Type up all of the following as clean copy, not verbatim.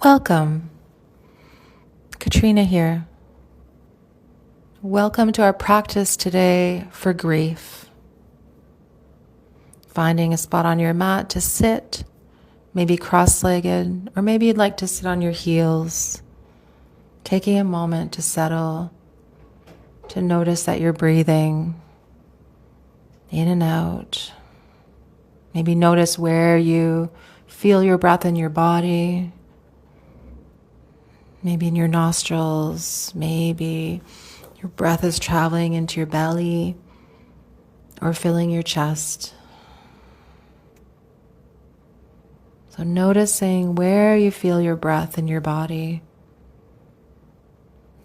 Welcome, Katrina here. Welcome to our practice today for grief. Finding a spot on your mat to sit, maybe cross-legged, or maybe you'd like to sit on your heels. Taking a moment to settle, to notice that you're breathing in and out. Maybe notice where you feel your breath in your body. Maybe in your nostrils, maybe your breath is traveling into your belly or filling your chest. So noticing where you feel your breath in your body.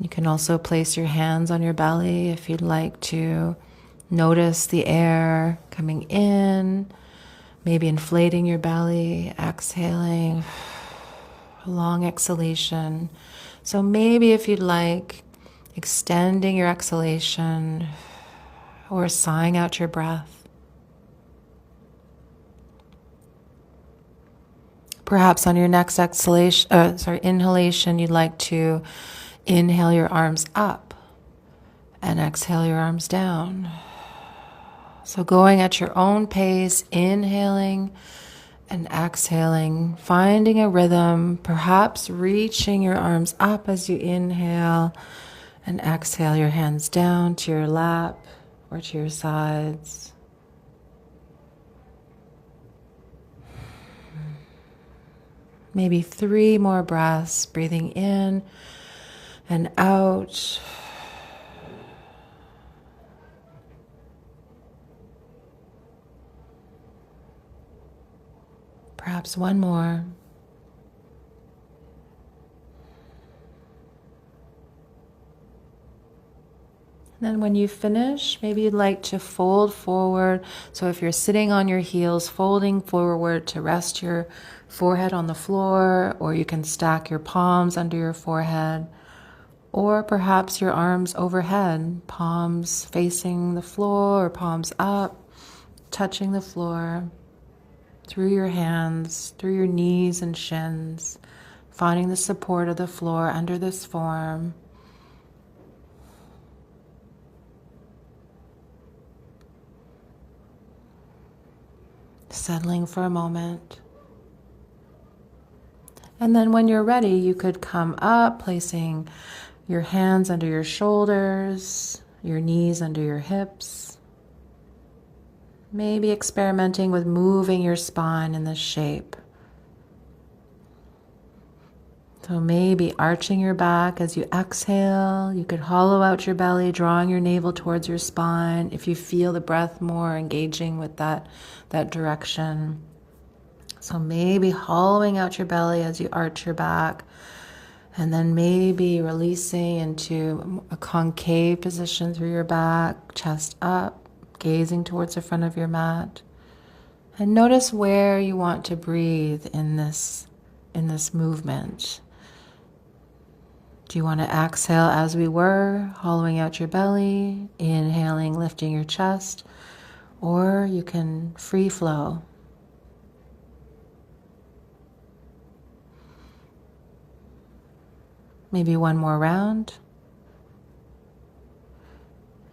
You can also place your hands on your belly if you'd like to notice the air coming in, maybe inflating your belly, exhaling, a long exhalation. So maybe if you'd like, extending your exhalation or sighing out your breath. Perhaps on your next inhalation, you'd like to inhale your arms up and exhale your arms down. So going at your own pace, inhaling and exhaling, finding a rhythm, perhaps reaching your arms up as you inhale and exhale your hands down to your lap or to your sides. Maybe 3 more breaths, breathing in and out. Perhaps 1 more. Then when you finish, maybe you'd like to fold forward. So if you're sitting on your heels, folding forward to rest your forehead on the floor, or you can stack your palms under your forehead, or perhaps your arms overhead, palms facing the floor or palms up, touching the floor, through your hands, through your knees and shins, finding the support of the floor under this form. Settling for a moment. And then when you're ready, you could come up, placing your hands under your shoulders, your knees under your hips. Maybe experimenting with moving your spine in this shape. So maybe arching your back as you exhale. You could hollow out your belly, drawing your navel towards your spine if you feel the breath more engaging with that direction. So maybe hollowing out your belly as you arch your back, and then maybe releasing into a concave position through your back, chest up, gazing towards the front of your mat. And notice where you want to breathe in this movement. Do you want to exhale as we were, hollowing out your belly, inhaling, lifting your chest, or you can free flow. Maybe 1 more round.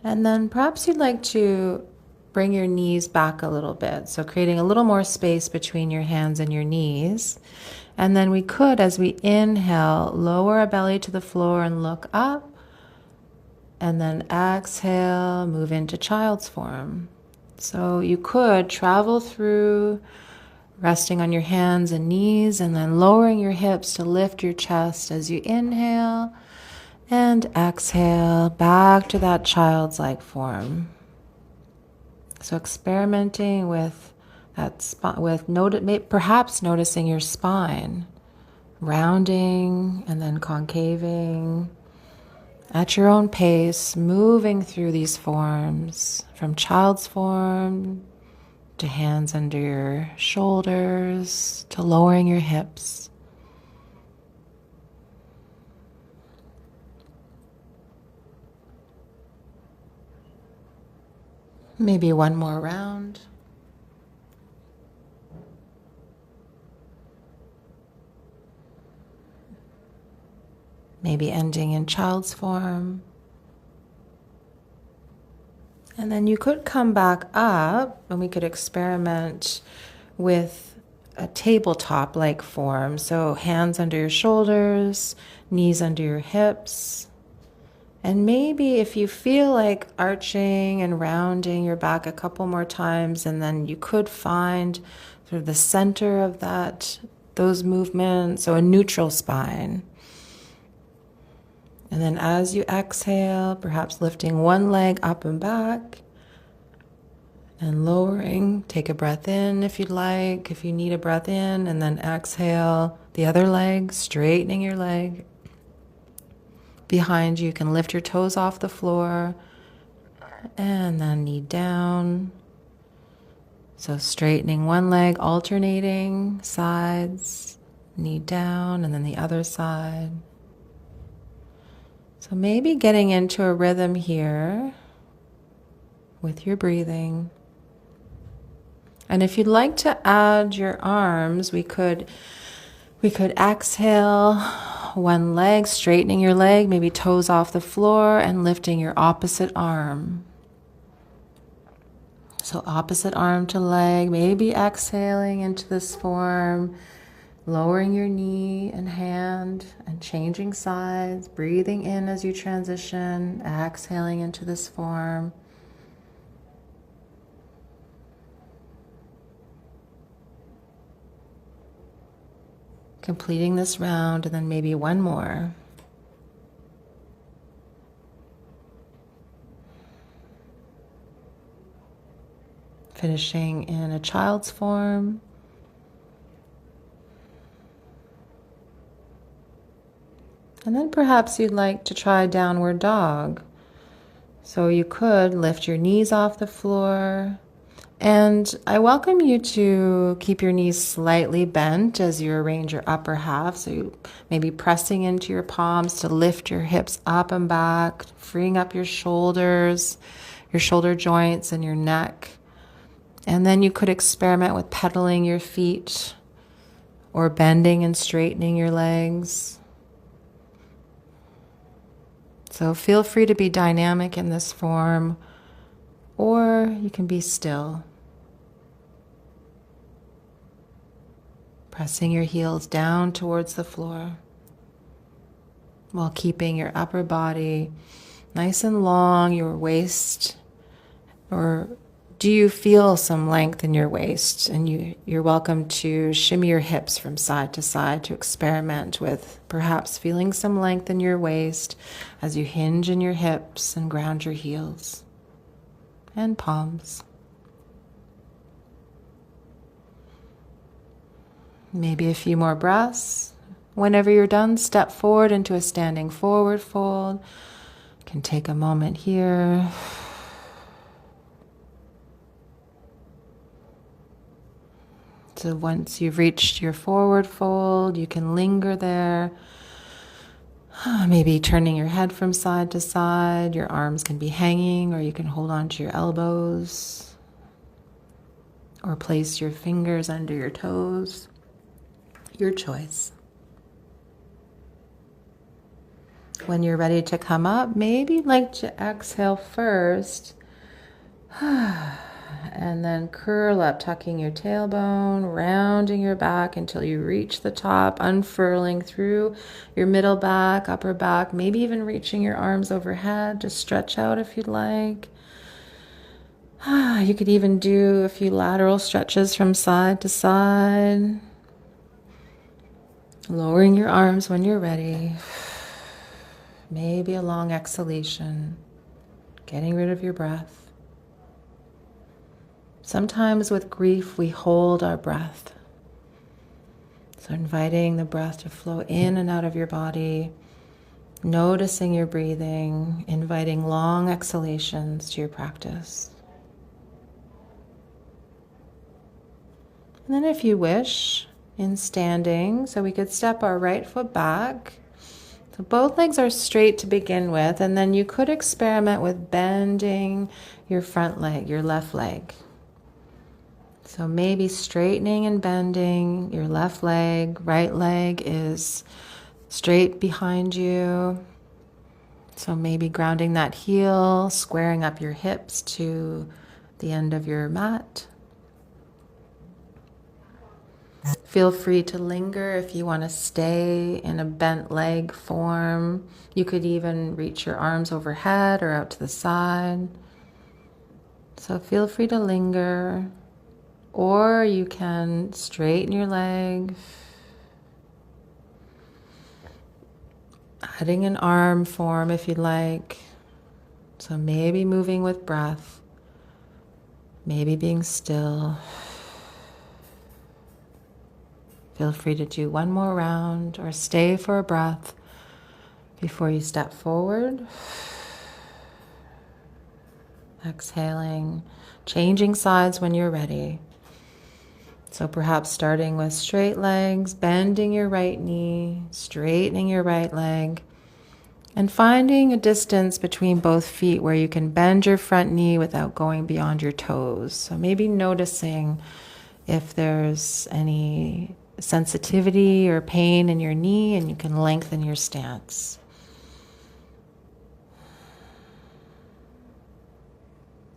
And then perhaps you'd like to bring your knees back a little bit. So creating a little more space between your hands and your knees. And then we could, as we inhale, lower our belly to the floor and look up. And then exhale, move into child's form. So you could travel through resting on your hands and knees and then lowering your hips to lift your chest as you inhale and exhale back to that child's-like form. So experimenting with that perhaps noticing your spine rounding and then concaving at your own pace, moving through these forms from child's form to hands under your shoulders to lowering your hips. Maybe 1 more round. maybe ending in child's form. And then you could come back up and we could experiment with a tabletop-like form. So hands under your shoulders, knees under your hips. And maybe if you feel like arching and rounding your back a couple more times, and then you could find sort of the center of those movements, so a neutral spine. And then as you exhale, perhaps lifting one leg up and back and lowering. Take a breath in if you'd like, if you need a breath in, and then exhale the other leg, straightening your leg. Behind you, you can lift your toes off the floor and then knee down. So straightening one leg, alternating sides, knee down, and then the other side. So maybe getting into a rhythm here with your breathing. And if you'd like to add your arms, we could exhale one leg, straightening your leg, maybe toes off the floor, and lifting your opposite arm. So opposite arm to leg, maybe exhaling into this form, lowering your knee and hand and changing sides, breathing in as you transition, exhaling into this form. Completing this round, and then maybe one more. Finishing in a child's form. And then perhaps you'd like to try downward dog. So you could lift your knees off the floor. And I welcome you to keep your knees slightly bent as you arrange your upper half. So you may be pressing into your palms to lift your hips up and back, freeing up your shoulders, your shoulder joints and your neck. And then you could experiment with pedaling your feet or bending and straightening your legs. So feel free to be dynamic in this form, or you can be still. Pressing your heels down towards the floor while keeping your upper body nice and long, your waist. Or do you feel some length in your waist? And you're welcome to shimmy your hips from side to side to experiment with perhaps feeling some length in your waist as you hinge in your hips and ground your heels and palms. Maybe a few more breaths. Whenever you're done, step forward into a standing forward fold. You can take a moment here. So once you've reached your forward fold, you can linger there. Maybe turning your head from side to side. Your arms can be hanging, or you can hold onto your elbows, or place your fingers under your toes. Your choice. When you're ready to come up, maybe you'd like to exhale first. And then curl up, tucking your tailbone, rounding your back until you reach the top, unfurling through your middle back, upper back, maybe even reaching your arms overhead to stretch out if you'd like. You could even do a few lateral stretches from side to side. Lowering your arms when you're ready. Maybe a long exhalation, getting rid of your breath. Sometimes with grief, we hold our breath. So inviting the breath to flow in and out of your body, noticing your breathing, inviting long exhalations to your practice. And then if you wish, in standing, so we could step our right foot back. So both legs are straight to begin with, and then you could experiment with bending your front leg, your left leg. So maybe straightening and bending your left leg. Right leg is straight behind you. So maybe grounding that heel, squaring up your hips to the end of your mat. Feel free to linger if you want to stay in a bent leg form. You could even reach your arms overhead or out to the side. So feel free to linger, or you can straighten your leg, adding an arm form if you'd like. So maybe moving with breath, maybe being still. Feel free to do one more round or stay for a breath before you step forward. Exhaling, changing sides when you're ready. So perhaps starting with straight legs, bending your right knee, straightening your right leg, and finding a distance between both feet where you can bend your front knee without going beyond your toes. So maybe noticing if there's any sensitivity or pain in your knee, and you can lengthen your stance.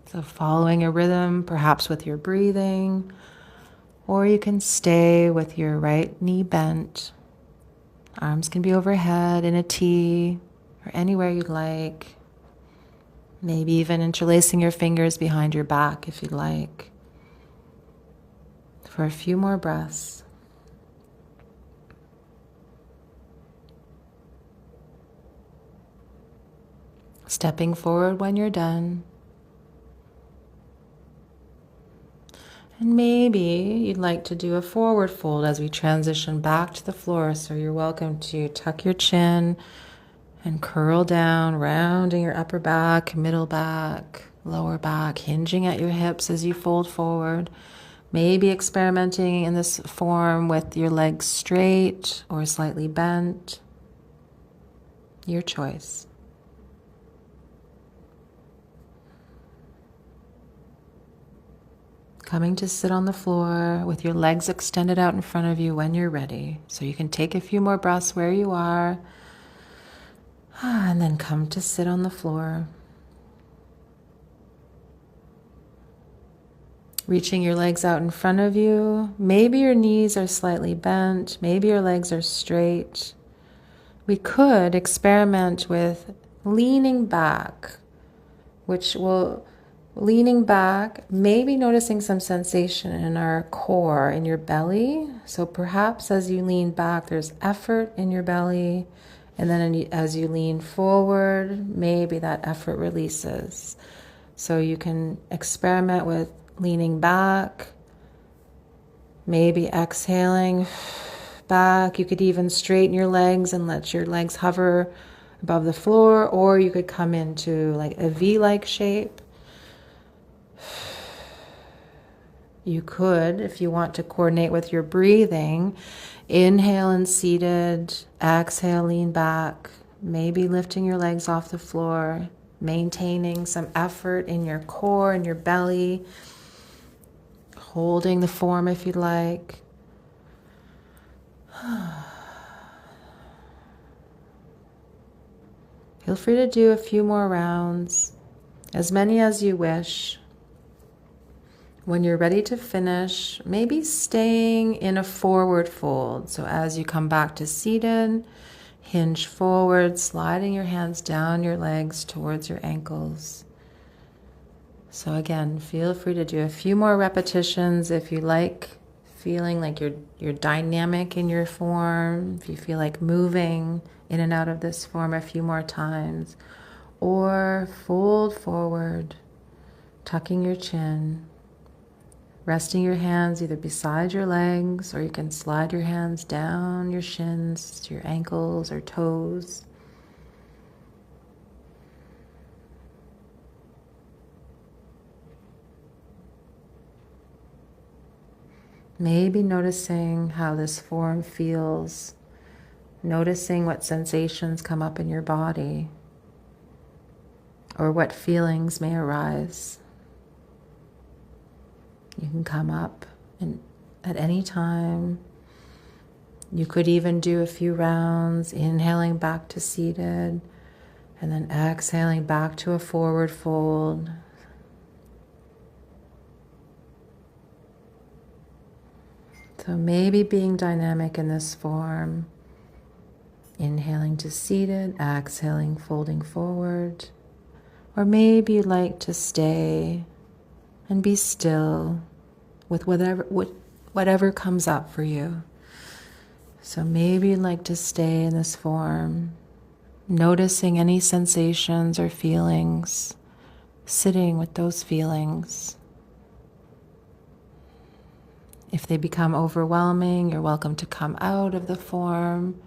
So following a rhythm, perhaps with your breathing, or you can stay with your right knee bent. Arms can be overhead in a T or anywhere you'd like. Maybe even interlacing your fingers behind your back if you'd like. For a few more breaths. Stepping forward when you're done. And maybe you'd like to do a forward fold as we transition back to the floor. So you're welcome to tuck your chin and curl down, rounding your upper back, middle back, lower back, hinging at your hips as you fold forward. Maybe experimenting in this form with your legs straight or slightly bent. Your choice. Coming to sit on the floor with your legs extended out in front of you when you're ready. So you can take a few more breaths where you are. And then come to sit on the floor. Reaching your legs out in front of you. Maybe your knees are slightly bent. Maybe your legs are straight. We could experiment with leaning back, leaning back, maybe noticing some sensation in our core, in your belly. So perhaps as you lean back, there's effort in your belly. And then as you lean forward, maybe that effort releases. So you can experiment with leaning back, maybe exhaling back. You could even straighten your legs and let your legs hover above the floor, or you could come into like a V-like shape. You could, if you want to coordinate with your breathing, inhale and seated, exhale, lean back, maybe lifting your legs off the floor, maintaining some effort in your core and your belly, holding the form if you'd like. Feel free to do a few more rounds, as many as you wish. When you're ready to finish, maybe staying in a forward fold. So as you come back to seated, hinge forward, sliding your hands down your legs towards your ankles. So again, feel free to do a few more repetitions if you like, feeling like you're dynamic in your form, if you feel like moving in and out of this form a few more times. Or fold forward, tucking your chin. Resting your hands either beside your legs, or you can slide your hands down your shins to your ankles or toes. Maybe noticing how this form feels, noticing what sensations come up in your body, or what feelings may arise. You can come up and at any time You could even do a few rounds, inhaling back to seated, and then exhaling back to a forward fold. So maybe being dynamic in this form, inhaling to seated, exhaling, folding forward. Or maybe you'd like to stay and be still with whatever comes up for you. So maybe you'd like to stay in this form, noticing any sensations or feelings, sitting with those feelings. If they become overwhelming, you're welcome to come out of the form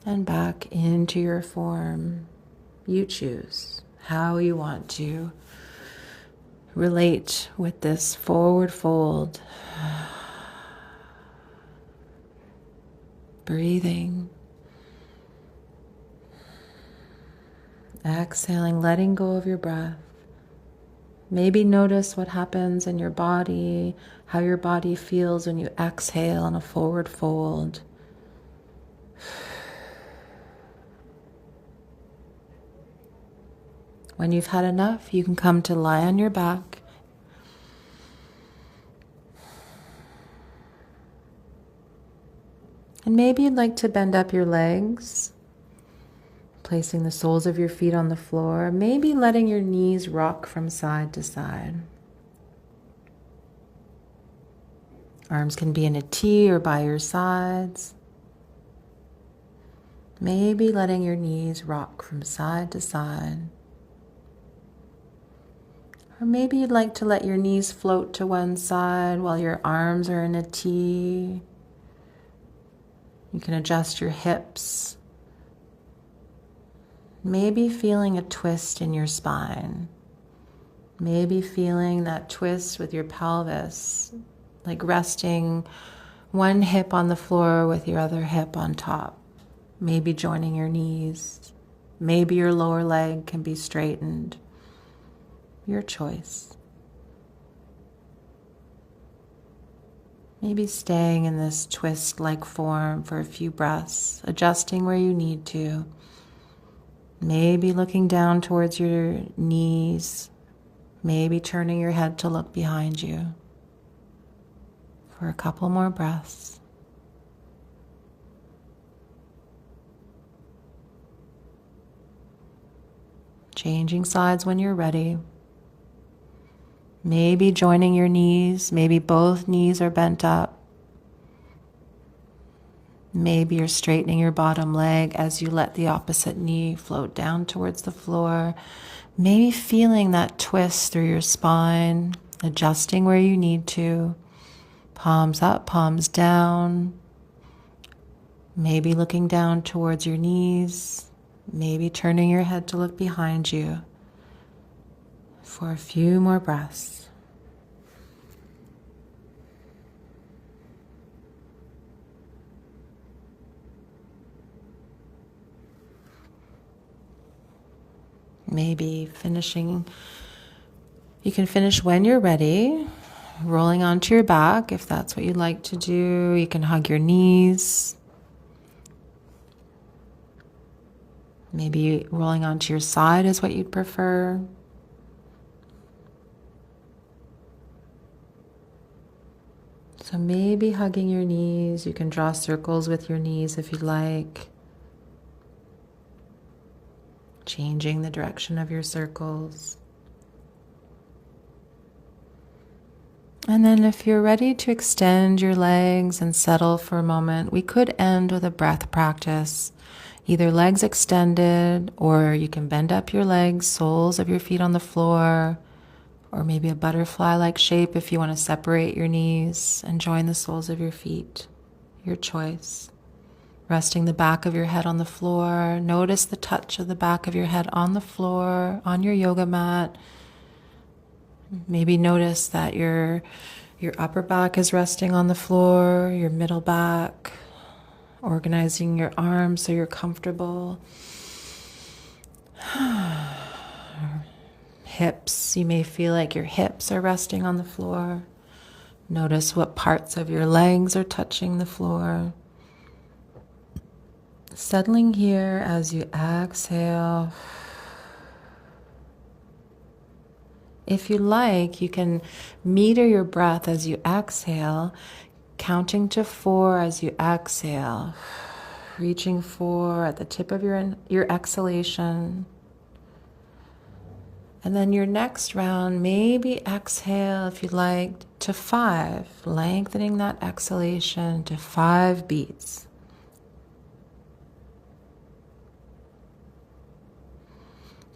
and back into your form. You choose how you want to relate with this forward fold. Breathing. Exhaling, letting go of your breath. Maybe notice what happens in your body, how your body feels when you exhale on a forward fold. When you've had enough, you can come to lie on your back. And maybe you'd like to bend up your legs, placing the soles of your feet on the floor, maybe letting your knees rock from side to side. Arms can be in a T or by your sides. Maybe letting your knees rock from side to side. Or maybe you'd like to let your knees float to one side while your arms are in a T. You can adjust your hips. Maybe feeling a twist in your spine. Maybe feeling that twist with your pelvis, like resting one hip on the floor with your other hip on top. Maybe joining your knees. Maybe your lower leg can be straightened. Your choice. Maybe staying in this twist-like form for a few breaths, adjusting where you need to. Maybe looking down towards your knees. Maybe turning your head to look behind you. For a couple more breaths. Changing sides when you're ready. Maybe joining your knees. Maybe both knees are bent up. Maybe you're straightening your bottom leg as you let the opposite knee float down towards the floor. Maybe feeling that twist through your spine, adjusting where you need to. Palms up, palms down. Maybe looking down towards your knees. Maybe turning your head to look behind you. For a few more breaths. Maybe finishing, you can finish when you're ready, rolling onto your back if that's what you'd like to do. You can hug your knees. Maybe rolling onto your side is what you'd prefer. So maybe hugging your knees. You can draw circles with your knees if you'd like. Changing the direction of your circles. And then if you're ready to extend your legs and settle for a moment, we could end with a breath practice. Either legs extended, or you can bend up your legs, soles of your feet on the floor, or maybe a butterfly-like shape if you want to separate your knees and join the soles of your feet. Your choice. Resting the back of your head on the floor. Notice the touch of the back of your head on the floor, on your yoga mat. Maybe notice that your upper back is resting on the floor, your middle back, organizing your arms so you're comfortable. Hips, you may feel like your hips are resting on the floor. Notice what parts of your legs are touching the floor. Settling here as you exhale. If you like, you can meter your breath as you exhale, counting to 4 as you exhale, reaching 4 at the tip of your exhalation. And then your next round, maybe exhale if you like to 5, lengthening that exhalation to 5 beats.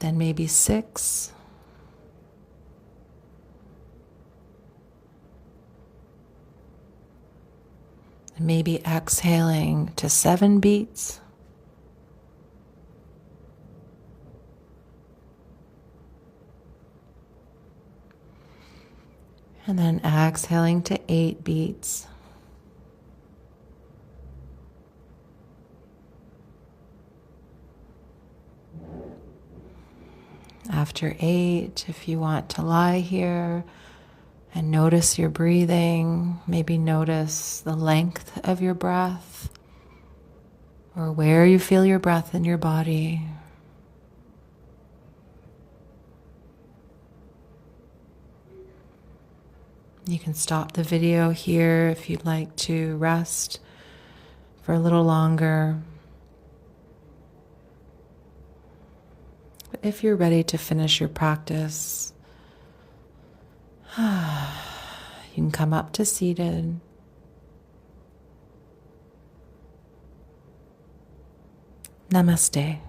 Then maybe 6. And maybe exhaling to 7 beats. And then exhaling to 8 beats. After 8, if you want to lie here and notice your breathing, maybe notice the length of your breath or where you feel your breath in your body. You can stop the video here if you'd like to rest for a little longer. But if you're ready to finish your practice, you can come up to seated. Namaste.